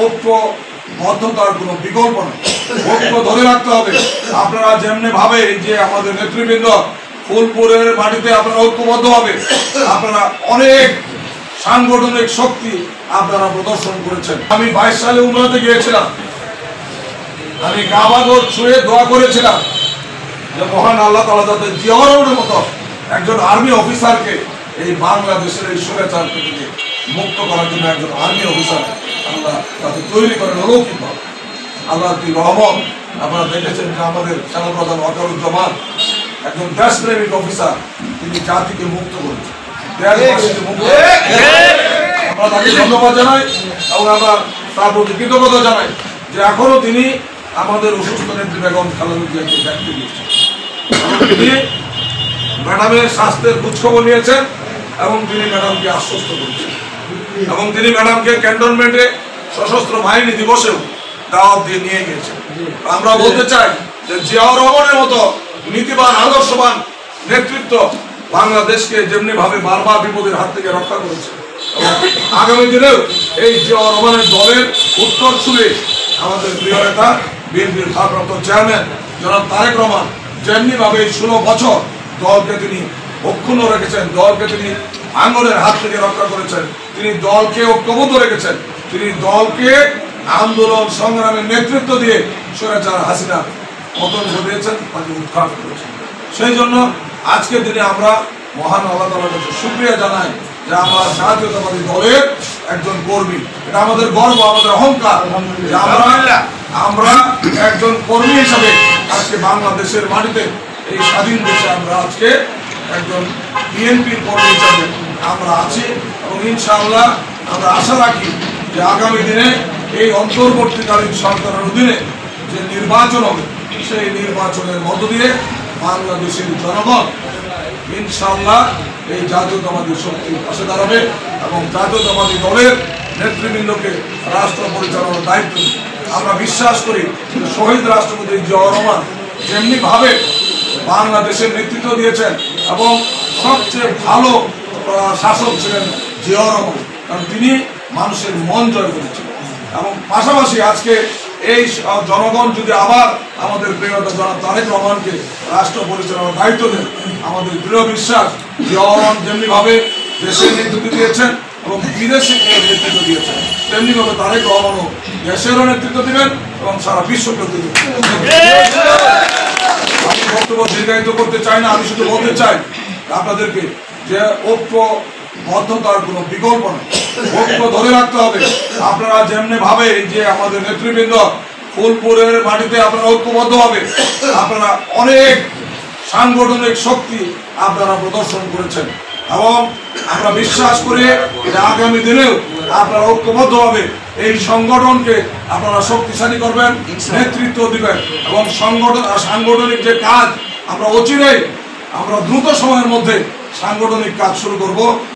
ঐক্যবদ্ধতার কোনো বিকল্প নেই। ঐক্য ধরে রাখতে হবে। আপনারা যেমনি ভাবে যে আমাদের নেতৃবৃন্দ ফুলপুরের মাটিতে আপনারা ঐক্যবদ্ধ হবে, আপনারা অনেক সাংগঠনিক শক্তি আপনারা প্রদর্শন করেছেন। আমি 22 সালে উমরাতে গিয়েছিলাম, আমি কাবাগর ছুঁয়ে দোয়া করেছিলাম যে মহান আল্লাহ তাআলা যাতে জিয়া রহমানের মতো একজন আর্মি অফিসারকে এই বাংলাদেশের এই স্বৈরাচার থেকে মুক্ত করার জন্য একজন আর্মি অফিসার আল্লাহ তাকে তৈরি করেন অলৌকিকভাবে। আল্লাহর কি রহমত। আপনারা দেখেছেন যে আমাদের সেনাপ্রধান ওয়াকারুজ্জামান একজন দেশপ্রেমিক অফিসার, তিনি জাতিকে মুক্ত করেছেন, দেশবাসীকে মুক্ত করেছেন। আমরা তাকে ধন্যবাদ জানাই এবং আমরা তার প্রতি কৃতজ্ঞতা জানাই যে এখনো তিনি আমাদের অসুস্থ নেত্রী বেগম খালেদা জিয়াকে দেখতে দিয়েছেন। তিনি ম্যাডামের স্বাস্থ্যের খোঁজখবর নিয়েছেন এবং তিনি ম্যাডামকে আশ্বস্ত করেছেন এবং তিনি ম্যাডামকে ক্যান্টনমেন্টে সশস্ত্র বাহিনী দিবসেও দাওয়াত দিয়ে নিয়ে গিয়েছেন। আমরা বলতে চাই যে জিয়াউর রহমানের মতো নীতিবান আদর্শবান নেতৃত্ব বাংলাদেশকে যেমনি ভাবে বারবার বিপদের হাত থেকে রক্ষা করেছে, আগামী দিনেও এই জিয়াউর রহমানের দলের উত্তর সুরে আমাদের প্রিয় নেতা বিএনপির ভারপ্রাপ্ত চেয়ারম্যান জনাব তারেক রহমান যেমনি ভাবে 16 বছর দলকে তিনি অক্ষুণ্ণ রেখেছেন, দলকে তিনি আঙ্গনের হাত থেকে রক্ষা করেছেন, তিনি দলকে ঐক্যবদ্ধ রেখেছেন, তিনি দলকে আন্দোলন সংগ্রামের নেতৃত্ব দিয়ে স্বৈরাচার হাসিনা পতন ঘটিয়েছেন, তাকে উৎখাত করেছেন। সেই জন্য আজকের দিনে আমরা মহান আল্লাহ তাআলার কাছে শুকরিয়া জানাই যে আমরা জাতীয়তাবাদী দলের একজন কর্মী। এটা আমাদের গর্ব, আমাদের অহংকার যে আমরা একজন কর্মী হিসাবে আজকে বাংলাদেশের মাটিতে এই স্বাধীন দেশে আমরা আজকে একজন বিএনপির কর্মী হিসাবে আমরা আছি এবং ইনশাআল্লাহ আমরা আশা রাখি যে আগামী দিনে এই অন্তর্বর্তীকালীন সরকারের অধীনে যে নির্বাচন হবে সেই নির্বাচনের মধ্য দিয়ে বাংলাদেশের জনগণ ইনশাআল্লাহ এই জাতীয়তাবাদী শক্তির পাশে দাঁড়াবে এবং জাতীয়তাবাদী দলের নেতৃবৃন্দকে রাষ্ট্র পরিচালনার দায়িত্ব আমরা বিশ্বাস করি যে শহীদ রাষ্ট্রপতি জিয়াউর রহমান যেমনি ভাবে বাংলাদেশের নেতৃত্ব দিয়েছেন এবং সবচেয়ে ভালো শাসক ছিলেন জিয়াউর রহমান, কারণ তিনি মানুষের মন জয় করেছেন। এবং পাশাপাশি আজকে এই জনগণ যদি আবার আমাদের প্রিয় জনাব তারেক রহমানকে রাষ্ট্র পরিচালনার দায়িত্ব দেন, আমাদের দৃঢ় বিশ্বাস জিয়াউর রহমান যেমনি ভাবে দেশের নেতৃত্ব দিয়েছেন এবং বিদেশে নেতৃত্ব দিয়েছেন, তেমনি ভাবে তারেক রহমানও দেশেরও নেতৃত্ব দিবেন এবং সারা বিশ্বকেও দিবেন। আমি বক্তব্য দীর্ঘায়িত করতে চাই না, আমি শুধু বলতে চাই আপনাদেরকে যে ঐক্যবদ্ধতার কোনো বিকল্প নেই। ঐক্য ধরে রাখতে হবে। আপনারা যেমনি ভাবে যে আমাদের নেতৃবৃন্দ ফুলপুরের মাটিতে আপনারা ঐক্যবদ্ধ হবে, আপনারা অনেক সাংগঠনিক শক্তি আপনারা প্রদর্শন করেছেন এবং আমরা বিশ্বাস করি যে আগামী দিনেও আপনারা ঐক্যবদ্ধ হবে এই সংগঠনকে আপনারা শক্তিশালী করবেন, নেতৃত্ব দিবেন এবং সাংগঠনিক যে কাজ আমরা অচিরেই আমরা দ্রুত সময়ের মধ্যে সাংগঠনিক কাজ শুরু করব।